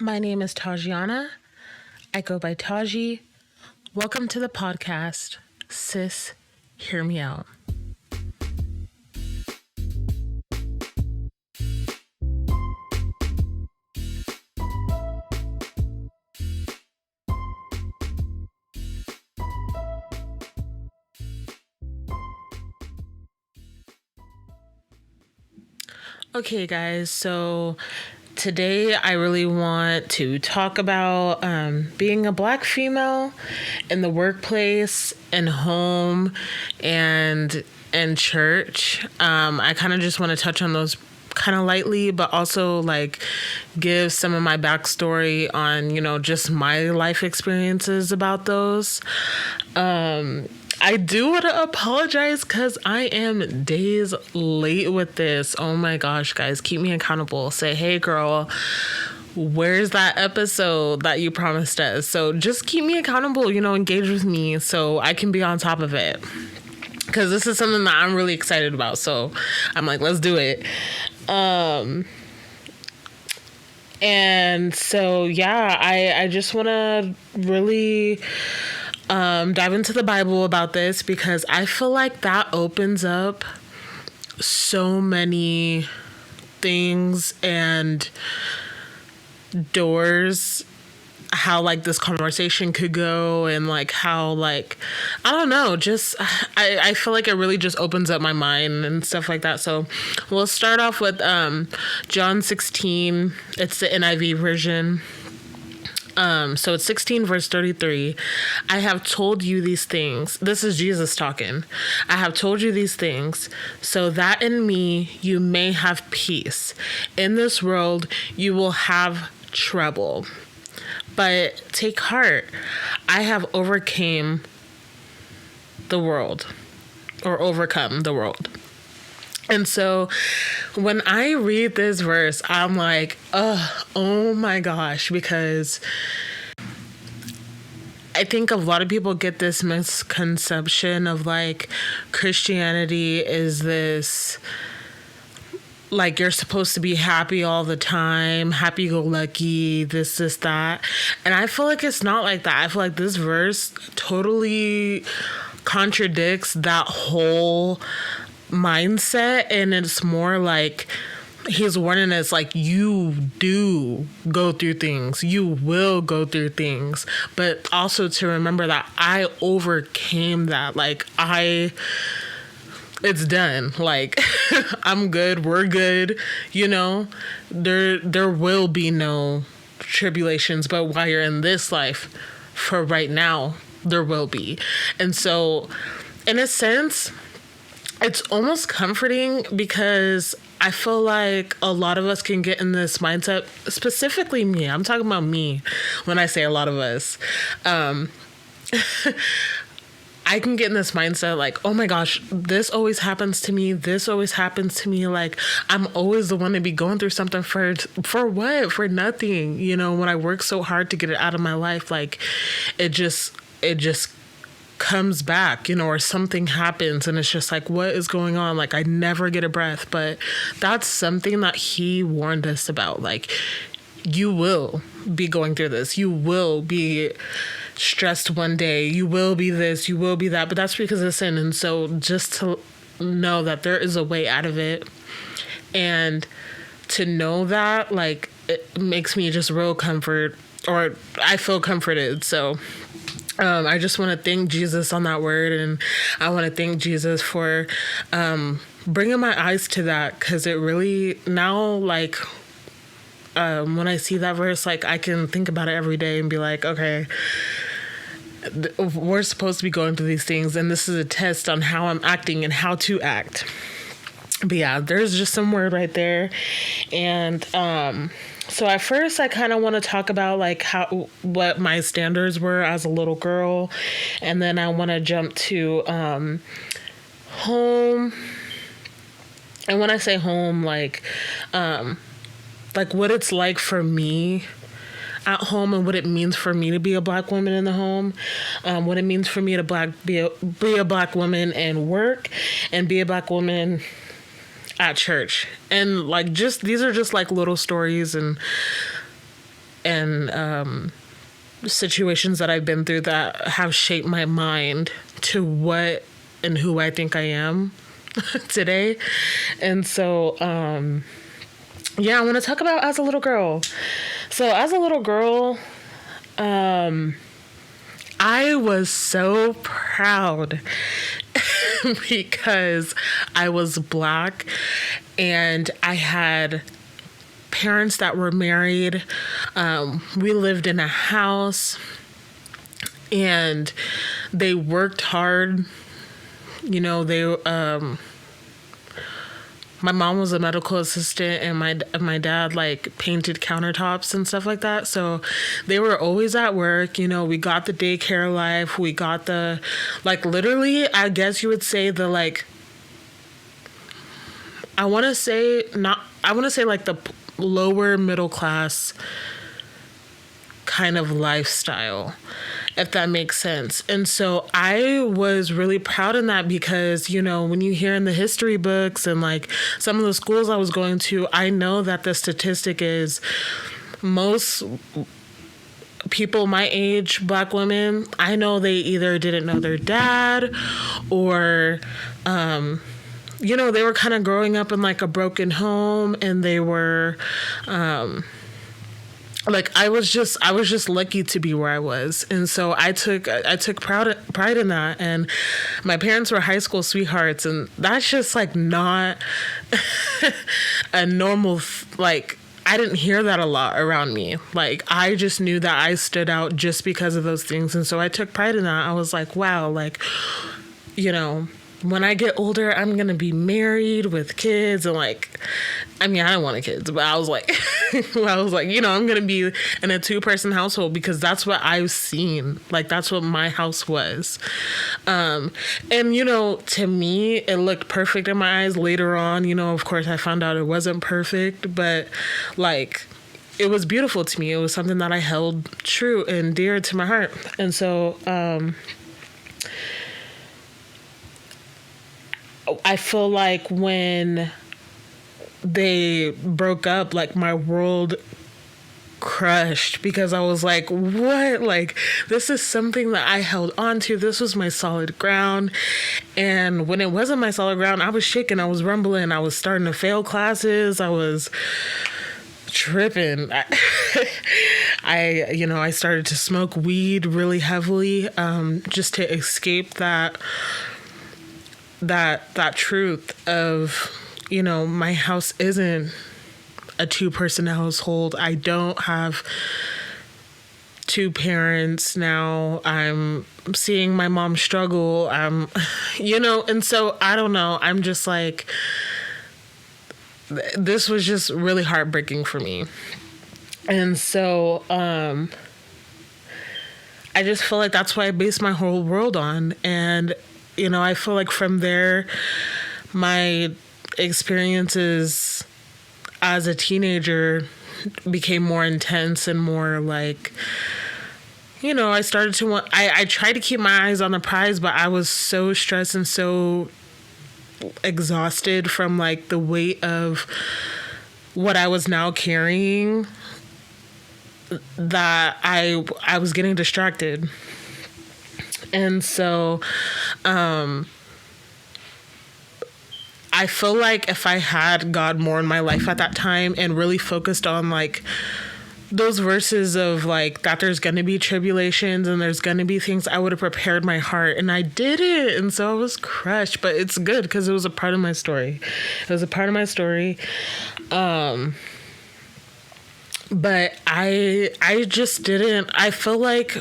My name is Tajiana. I go by Taji. Welcome to the podcast, Sis, Hear Me Out. Okay, guys, so today I really want to talk about being a Black female in the workplace and home and church. I kind of just want to touch on those kind of lightly, but also like give some of my backstory on, just my life experiences about those. I do want to apologize because I am days late with this. Oh my gosh, guys, keep me accountable. Say, hey, girl, where's that episode that you promised us? So just keep me accountable, engage with me so I can be on top of it. Because this is something that I'm really excited about. So I'm like, let's do it. And so, yeah, I just want to really dive into the Bible about this because I feel like that opens up so many things and doors, how like this conversation could go, and like how like I don't know, just I feel like it really just opens up my mind and stuff like that. So we'll start off with John 16. It's the NIV version. So it's 16 verse 33. I have told you these things. This is Jesus talking. I have told you these things so that in me you may have peace. In this world you will have trouble. But take heart. I have overcome the world. Or overcome the world. And so when I read this verse, I'm like, oh my gosh, because I think a lot of people get this misconception of like Christianity is this, like you're supposed to be happy all the time, happy-go-lucky, this, that. And I feel like it's not like that. I feel like this verse totally contradicts that whole mindset, and it's more like he's warning us like you do go through things, you will go through things, but also to remember that I overcame that. Like it's done. Like I'm good, we're good, there will be no tribulations, but while you're in this life, for right now, there will be. And so in a sense, it's almost comforting because I feel like a lot of us can get in this mindset, specifically me. I'm talking about me when I say a lot of us. I can get in this mindset like, oh my gosh, this always happens to me. This always happens to me. Like, I'm always the one to be going through something for what? For nothing. When I work so hard to get it out of my life, like it just comes back, or something happens and it's just like, what is going on? Like I never get a breath. But that's something that he warned us about. Like you will be going through this. You will be stressed one day. You will be this, you will be that, but that's because of sin. And so just to know that there is a way out of it, and to know that, like, it makes me just real comfort, or I feel comforted. So I just want to thank Jesus on that word, and I want to thank Jesus for bringing my eyes to that, because it really now, like, when I see that verse, like, I can think about it every day and be like, okay, we're supposed to be going through these things, and this is a test on how I'm acting and how to act. But yeah, there's just some word right there. And so at first I kind of want to talk about like what my standards were as a little girl, and then I want to jump to home. And when I say home, like what it's like for me at home, and what it means for me to be a Black woman in the home, what it means for me to be a Black woman and work, and be a Black woman at church. And like, just these are just like little stories and and situations that I've been through that have shaped my mind to what and who I think I am today. And so, I want to talk about as a little girl. So as a little girl, I was so proud because I was Black and I had parents that were married. We lived in a house and they worked hard. You know, my mom was a medical assistant and my dad like painted countertops and stuff like that. So they were always at work. You know, we got the daycare life. We got the, like, literally, I guess you would say the, like, I want to say like the lower middle class kind of lifestyle, if that makes sense. And so I was really proud in that because, you know, when you hear in the history books and like some of the schools I was going to, I know that the statistic is most people my age, Black women, I know they either didn't know their dad or, you know, they were kind of growing up in like a broken home and they were, like I was just lucky to be where I was. And so I took pride in that. And my parents were high school sweethearts, and that's just like not a normal, like, I didn't hear that a lot around me. Like, I just knew that I stood out just because of those things. And so I took pride in that. I was like, wow, like, you know, when I get older, I'm going to be married with kids. And like, I mean, I don't want kids, but I was like, you know, I'm going to be in a 2-person household because that's what I've seen. Like, that's what my house was. And, you know, to me, it looked perfect in my eyes later on. You know, of course, I found out it wasn't perfect, but like, it was beautiful to me. It was something that I held true and dear to my heart. And so, I feel like when they broke up, like my world crushed because I was like, what? Like, this is something that I held on to. This was my solid ground. And when it wasn't my solid ground, I was shaking. I was rumbling. I was starting to fail classes. I was tripping. I started to smoke weed really heavily, just to escape that truth of, you know, my house isn't a 2-person household. I don't have 2 parents now. I'm seeing my mom struggle. You know, and so I don't know. I'm just like, this was just really heartbreaking for me. And so, I just feel like that's what I based my whole world on. And, you know, I feel like from there, my experiences as a teenager became more intense and more like, you know, I started to want, I tried to keep my eyes on the prize, but I was so stressed and so exhausted from like the weight of what I was now carrying that I was getting distracted. And so, I feel like if I had God more in my life at that time and really focused on like those verses of like that there's going to be tribulations and there's going to be things, I would have prepared my heart, and I didn't. And so I was crushed, but it's good because it was a part of my story. It was a part of my story. But I just didn't, I feel like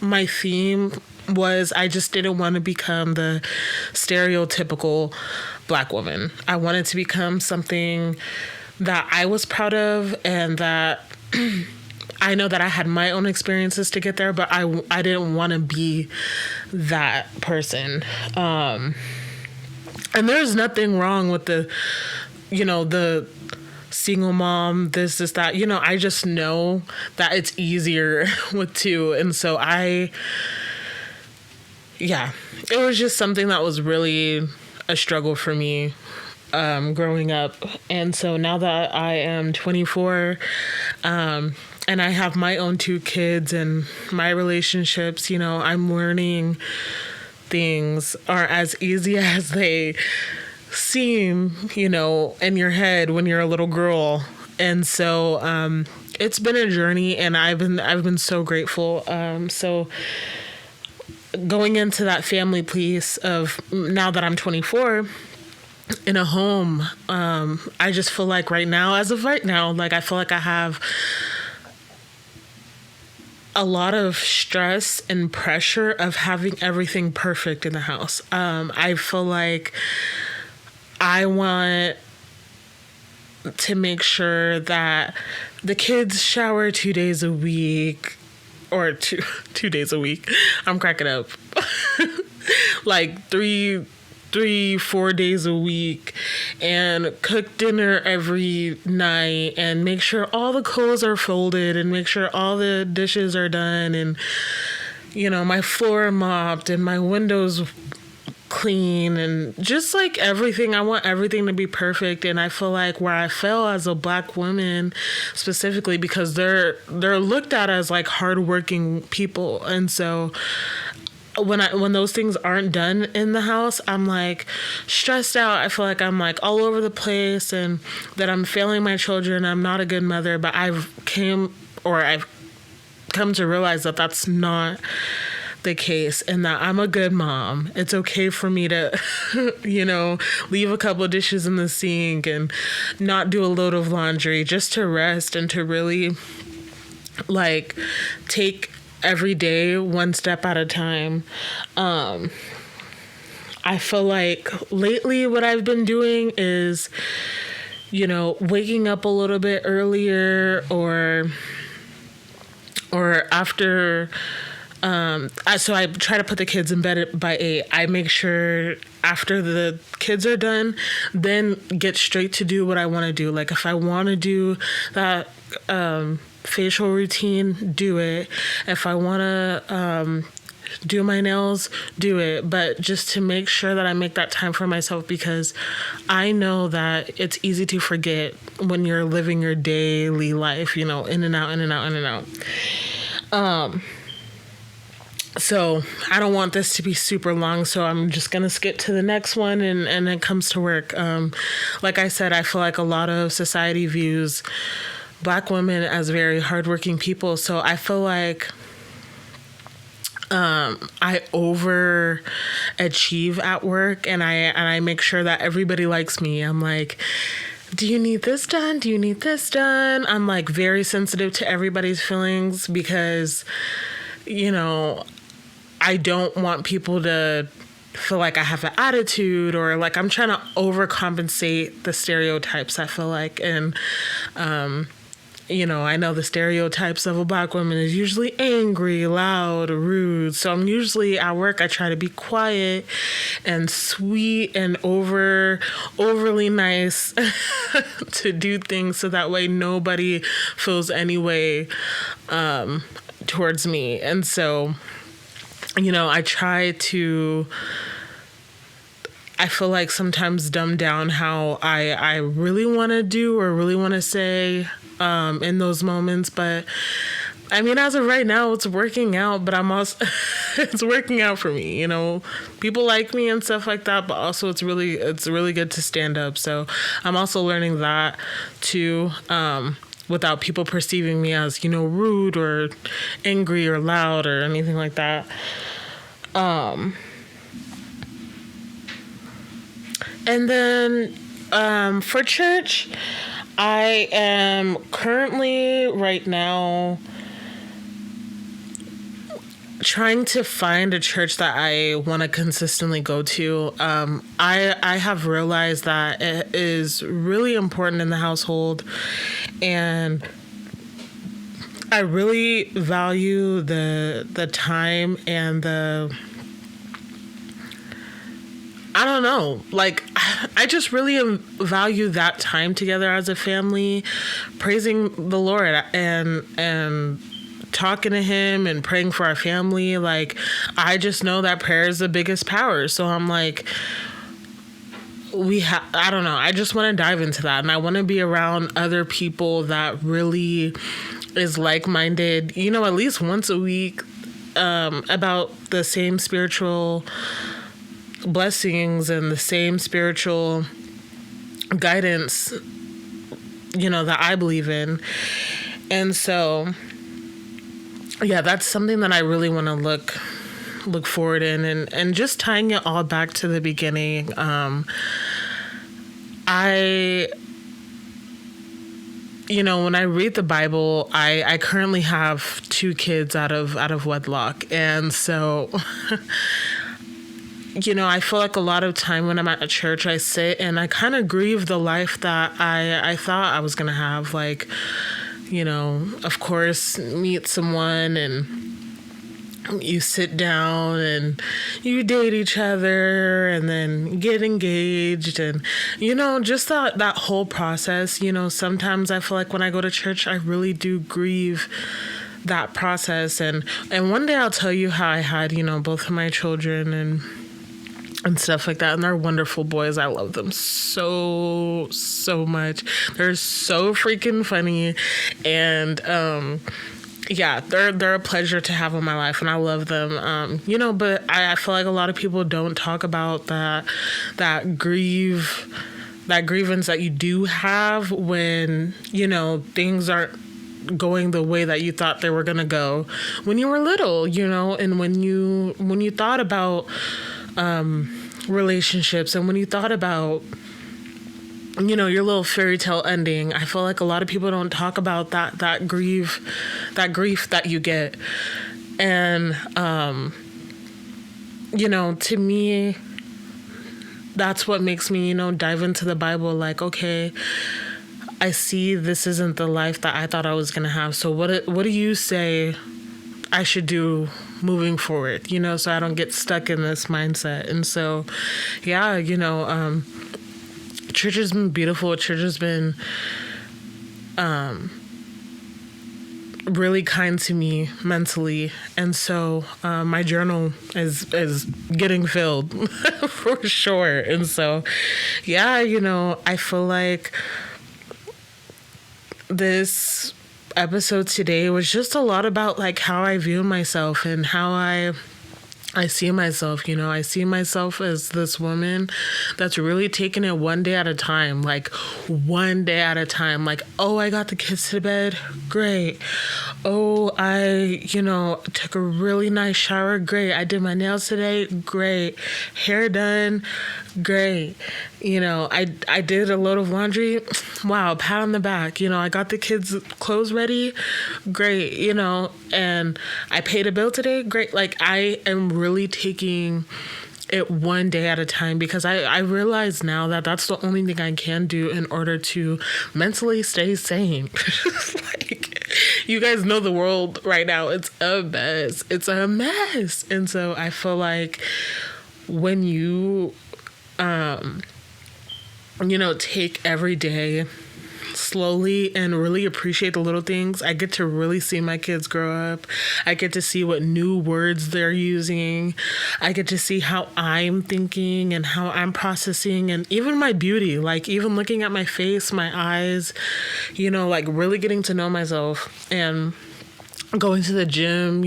my theme was I just didn't want to become the stereotypical Black woman. I wanted to become something that I was proud of, and that I know that I had my own experiences to get there, but I didn't want to be that person. And there's nothing wrong with the, you know, the single mom, this, that, you know, I just know that it's easier with 2. And so it was just something that was really a struggle for me growing up. And so now that I am 24, And I have my own 2 kids, and my relationships, I'm learning things are as easy as they seem, in your head when you're a little girl. And so it's been a journey, and I've been so grateful. So going into that family piece of now that I'm 24 in a home, I just feel like as of right now, like I feel like I have a lot of stress and pressure of having everything perfect in the house. I feel like I want to make sure that the kids shower 2 days a week, or two days a week. I'm cracking up. Like 4 days a week, and cook dinner every night, and make sure all the clothes are folded, and make sure all the dishes are done, and my floor mopped, and my windows clean, and just like everything. I want everything to be perfect. And I feel like where I fail as a Black woman, specifically because they're looked at as like hardworking people, and so when those things aren't done in the house, I'm like stressed out. I feel like I'm like all over the place, and that I'm failing my children. I'm not a good mother. But I've come to realize that that's not the case, and that I'm a good mom. It's okay for me to, leave a couple of dishes in the sink and not do a load of laundry, just to rest and to really like take every day one step at a time. I feel like lately what I've been doing is, waking up a little bit earlier, or after. So I try to put the kids in bed by 8. I make sure after the kids are done, then get straight to do what I want to do. Like if I want to do that facial routine, do it. If I want to do my nails, do it. But just to make sure that I make that time for myself, because I know that it's easy to forget when you're living your daily life, in and out, in and out, in and out. So I don't want this to be super long, so I'm just going to skip to the next one, and it comes to work. Like I said, I feel like a lot of society views Black women as very hardworking people, so I feel like I overachieve at work, and I make sure that everybody likes me. I'm like, do you need this done? Do you need this done? I'm like very sensitive to everybody's feelings, because I don't want people to feel like I have an attitude, or like I'm trying to overcompensate the stereotypes, I feel like. And, I know the stereotypes of a Black woman is usually angry, loud, rude. So I'm usually at work, I try to be quiet and sweet and overly nice to do things, so that way nobody feels any way towards me. And so, I try to, I feel like sometimes dumb down how I really want to do or really want to say in those moments. But I mean, as of right now, it's working out, but I'm also, it's working out for me, people like me and stuff like that, but also it's really good to stand up. So I'm also learning that too, without people perceiving me as, rude or angry or loud or anything like that. And then for church, I am currently right now trying to find a church that I want to consistently go to. I have realized that it is really important in the household, and I really value the time and I don't know, like I just really value that time together as a family, praising the Lord and talking to him and praying for our family. Like, I just know that prayer is the biggest power. So I'm like, I don't know. I just want to dive into that, and I want to be around other people that really is like-minded, at least once a week, about the same spiritual blessings and the same spiritual guidance, that I believe in. And so, yeah, that's something that I really want to look forward in, and just tying it all back to the beginning. When I read the Bible, I currently have 2 kids out of wedlock. And so, I feel like a lot of time when I'm at a church, I sit and I kind of grieve the life that I thought I was going to have. Like, of course, meet someone and you sit down and you date each other and then get engaged, and just that whole process. Sometimes I feel like when I go to church, I really do grieve that process. And one day I'll tell you how I had both of my children and stuff like that, and they're wonderful boys. I love them so much. They're so freaking funny, and yeah, they're a pleasure to have in my life, and I love them. But I feel like a lot of people don't talk about that grievance that you do have when, things aren't going the way that you thought they were going to go when you were little, and when you thought about relationships, and when you thought about your little fairy tale ending. I feel like a lot of people don't talk about that grief that you get. And, to me, that's what makes me, dive into the Bible. Like, okay, I see this isn't the life that I thought I was going to have. So what do you say I should do moving forward, so I don't get stuck in this mindset? And so, yeah, church has been beautiful. Church has been really kind to me mentally. And so my journal is getting filled for sure. And so, yeah, I feel like this episode today was just a lot about like how I view myself and how I see myself. I see myself as this woman that's really taking it one day at a time. Like, one day at a time. Like, oh, I got the kids to bed. Great. Oh, I, took a really nice shower. Great. I did my nails today. Great. Hair done. Great. I did a load of laundry. Wow, pat on the back. I got the kids' clothes ready. Great. And I paid a bill today. Great. Like, I am really taking it one day at a time, because I realize now that that's the only thing I can do in order to mentally stay sane. Like, you guys know the world right now. It's a mess. It's a mess. And so I feel like when you take every day slowly and really appreciate the little things, I get to really see my kids grow up. I get to see what new words they're using. I get to see how I'm thinking and how I'm processing, and even my beauty, like even looking at my face, my eyes, like really getting to know myself. And going to the gym,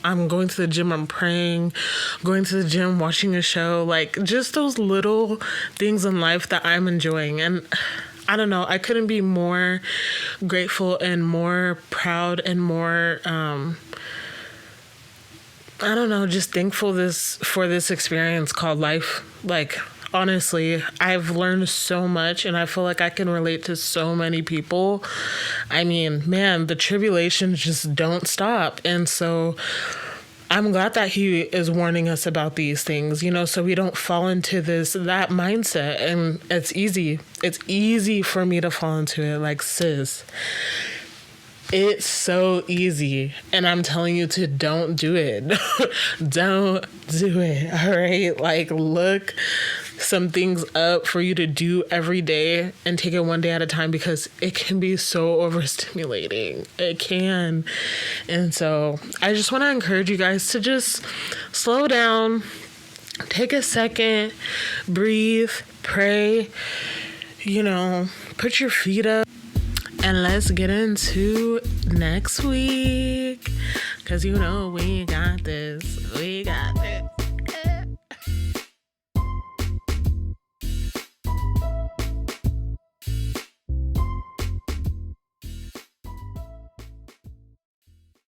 I'm going to the gym, I'm praying, going to the gym, watching a show, like just those little things in life that I'm enjoying. And I don't know, I couldn't be more grateful and more proud and more, just thankful for this experience called life. Like, honestly, I've learned so much, and I feel like I can relate to so many people. I mean, man, the tribulations just don't stop. And so I'm glad that he is warning us about these things, so we don't fall into that mindset. And it's easy for me to fall into it. Like, sis, it's so easy. And I'm telling you to don't do it. Don't do it. All right. Like, look some things up for you to do every day and take it one day at a time, because it can be so overstimulating. It can. And so I just want to encourage you guys to just slow down, take a second, breathe, pray, put your feet up, and let's get into next week. 'Cause we got